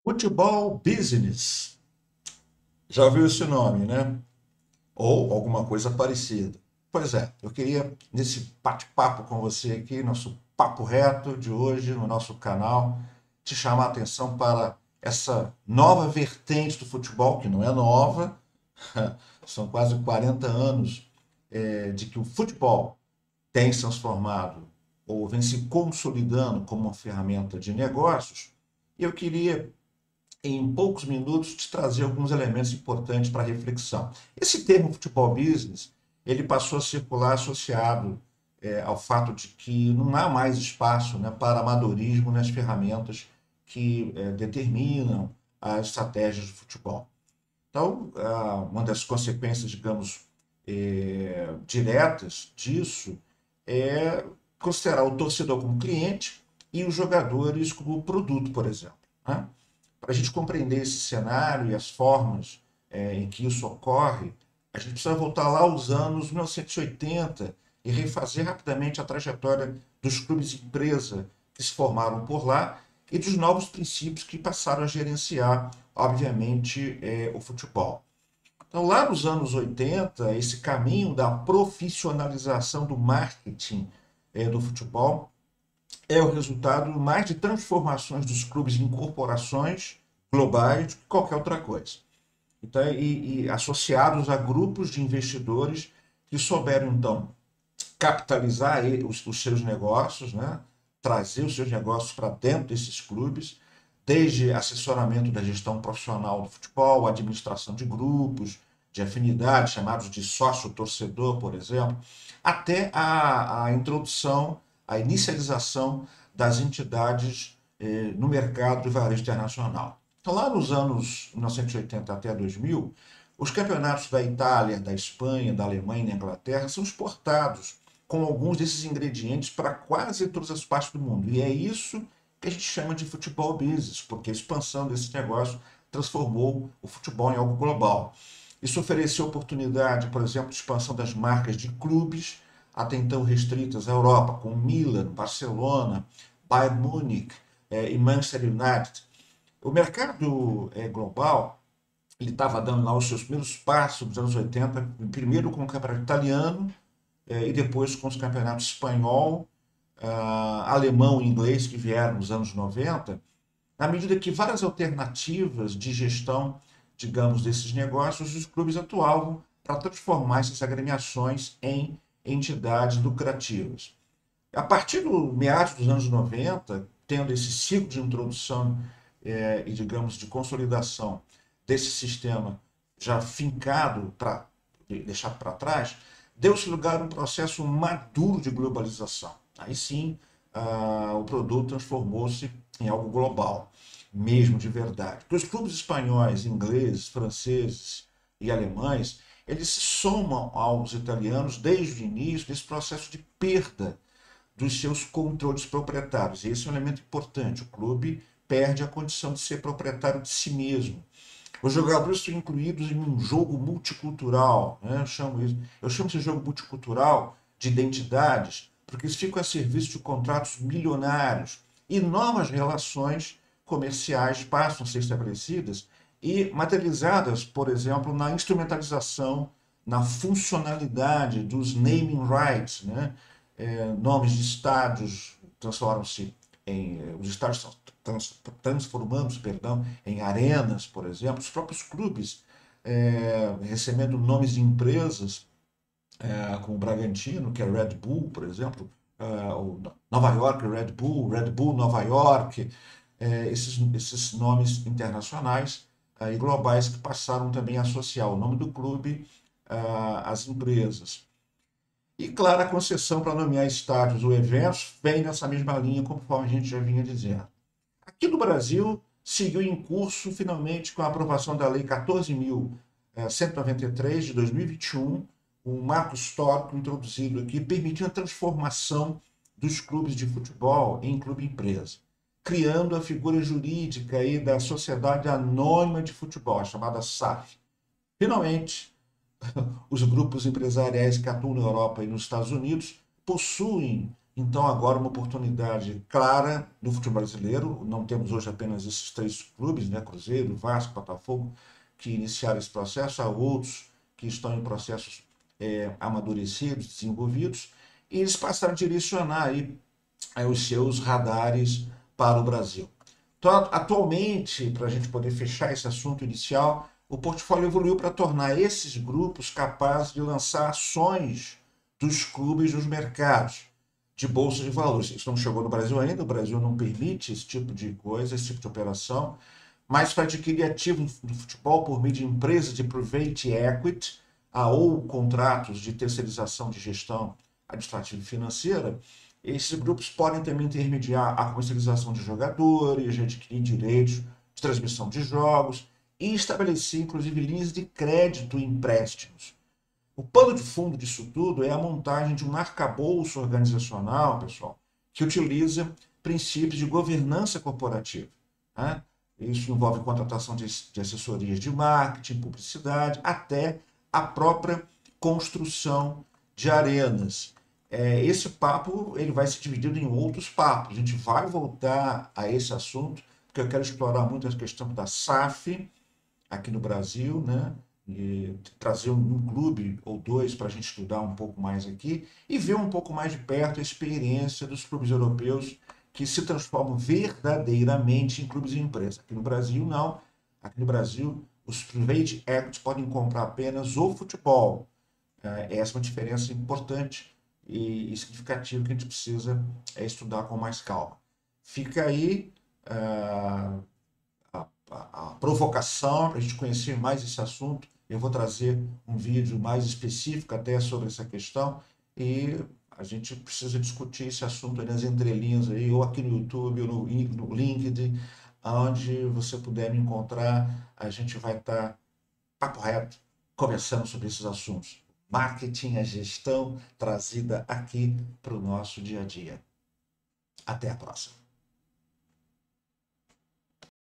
Futebol Business. Já ouviu esse nome, né? Ou alguma coisa parecida. Pois é, eu queria, nesse bate-papo com você aqui, nosso papo reto de hoje, no nosso canal, te chamar a atenção para essa nova vertente do futebol, que não é nova, são quase 40 anos de que o futebol tem se transformado ou vem se consolidando como uma ferramenta de negócios. E eu queria em poucos minutos, te trazer alguns elementos importantes para reflexão. Esse termo futebol business, ele passou a circular associado ao fato de que não há mais espaço, né, para amadorismo nas ferramentas que determinam as estratégias de futebol. Então, uma das consequências, digamos, diretas disso é considerar o torcedor como cliente e os jogadores como produto, por exemplo, né? Para a gente compreender esse cenário e as formas em que isso ocorre, a gente precisa voltar lá aos anos 1980 e refazer rapidamente a trajetória dos clubes empresa que se formaram por lá e dos novos princípios que passaram a gerenciar, obviamente, o futebol. Então, lá nos anos 80, esse caminho da profissionalização do marketing do futebol é o resultado mais de transformações dos clubes em corporações globais do que qualquer outra coisa. Então, e associados a grupos de investidores que souberam, então, capitalizar os seus negócios, né? Trazer os seus negócios para dentro desses clubes, desde assessoramento da gestão profissional do futebol, administração de grupos, de afinidade, chamados de sócio-torcedor, por exemplo, até a introdução, a inicialização das entidades no mercado de varejo internacional. Então, lá nos anos 1980 até 2000, os campeonatos da Itália, da Espanha, da Alemanha e da Inglaterra são exportados com alguns desses ingredientes para quase todas as partes do mundo. E é isso que a gente chama de futebol business, porque a expansão desse negócio transformou o futebol em algo global. Isso ofereceu oportunidade, por exemplo, de expansão das marcas de clubes, até então restritas à Europa, como Milan, Barcelona, Bayern Munique e Manchester United. O mercado global ele estava dando lá os seus primeiros passos nos anos 80, primeiro com o campeonato italiano e depois com os campeonatos espanhol, alemão e inglês que vieram nos anos 90, na medida que várias alternativas de gestão, digamos, desses negócios, os clubes atuavam para transformar essas agremiações em entidades lucrativas. A partir do meados dos anos 90, tendo esse ciclo de introdução e, digamos, de consolidação desse sistema já fincado para deixar para trás, deu-se lugar a um processo maduro de globalização. Aí sim, o produto transformou-se em algo global, mesmo de verdade. Porque os clubes espanhóis, ingleses, franceses e alemães, eles se somam aos italianos desde o início desse processo de perda dos seus controles proprietários. E esse é um elemento importante. O clube perde a condição de ser proprietário de si mesmo. Os jogadores são incluídos em um jogo multicultural, né? Eu chamo esse jogo multicultural de identidades, porque eles ficam a serviço de contratos milionários e novas relações comerciais passam a ser estabelecidas e materializadas, por exemplo, na instrumentalização, na funcionalidade dos naming rights, né? Nomes de estádios transformam-se em os estádios transformando-se, perdão, em arenas, por exemplo, os próprios clubes recebendo nomes de empresas, como o Bragantino, que é Red Bull, por exemplo, o Nova York Red Bull Nova York, esses nomes internacionais e globais que passaram também a associar o nome do clube às empresas. E, claro, a concessão para nomear estádios ou eventos vem nessa mesma linha, conforme a gente já vinha dizendo. Aqui no Brasil, seguiu em curso, finalmente, com a aprovação da Lei 14.193 de 2021, um marco histórico introduzido aqui, permitindo a transformação dos clubes de futebol em clube-empresa, criando a figura jurídica aí da Sociedade Anônima de Futebol, a chamada SAF. Finalmente, os grupos empresariais que atuam na Europa e nos Estados Unidos possuem Então, agora uma oportunidade clara no futebol brasileiro. Não temos hoje apenas esses 3 clubes, né? Cruzeiro, Vasco, Botafogo, que iniciaram esse processo. Há outros que estão em processos amadurecidos, desenvolvidos, e eles passaram a direcionar aí os seus radares para o Brasil. Então, atualmente, para a gente poder fechar esse assunto inicial, o portfólio evoluiu para tornar esses grupos capazes de lançar ações dos clubes nos mercados de bolsa de valores. Isso não chegou no Brasil ainda, o Brasil não permite esse tipo de coisa, esse tipo de operação, mas para adquirir ativos do futebol por meio de empresas de private equity ou contratos de terceirização de gestão administrativa e financeira, esses grupos podem também intermediar a comercialização de jogadores, adquirir direitos de transmissão de jogos e estabelecer, inclusive, linhas de crédito e empréstimos. O pano de fundo disso tudo é a montagem de um arcabouço organizacional, pessoal, que utiliza princípios de governança corporativa, né? Isso envolve contratação de assessorias de marketing, publicidade, até a própria construção de arenas. Esse papo ele vai se dividir em outros papos. A gente vai voltar a esse assunto, porque eu quero explorar muito a questão da SAF aqui no Brasil, né? E trazer um clube ou dois para a gente estudar um pouco mais aqui e ver um pouco mais de perto a experiência dos clubes europeus que se transformam verdadeiramente em clubes e empresas. Aqui no Brasil, não. Aqui no Brasil, os private equities podem comprar apenas o futebol. Essa é uma diferença importante e significativa que a gente precisa estudar com mais calma. Fica aí a provocação para a gente conhecer mais esse assunto. Eu vou trazer um vídeo mais específico até sobre essa questão e a gente precisa discutir esse assunto nas entrelinhas aí, ou aqui no YouTube, ou no LinkedIn, onde você puder me encontrar, a gente vai estar papo reto conversando sobre esses assuntos. Marketing, a gestão trazida aqui para o nosso dia a dia. Até a próxima.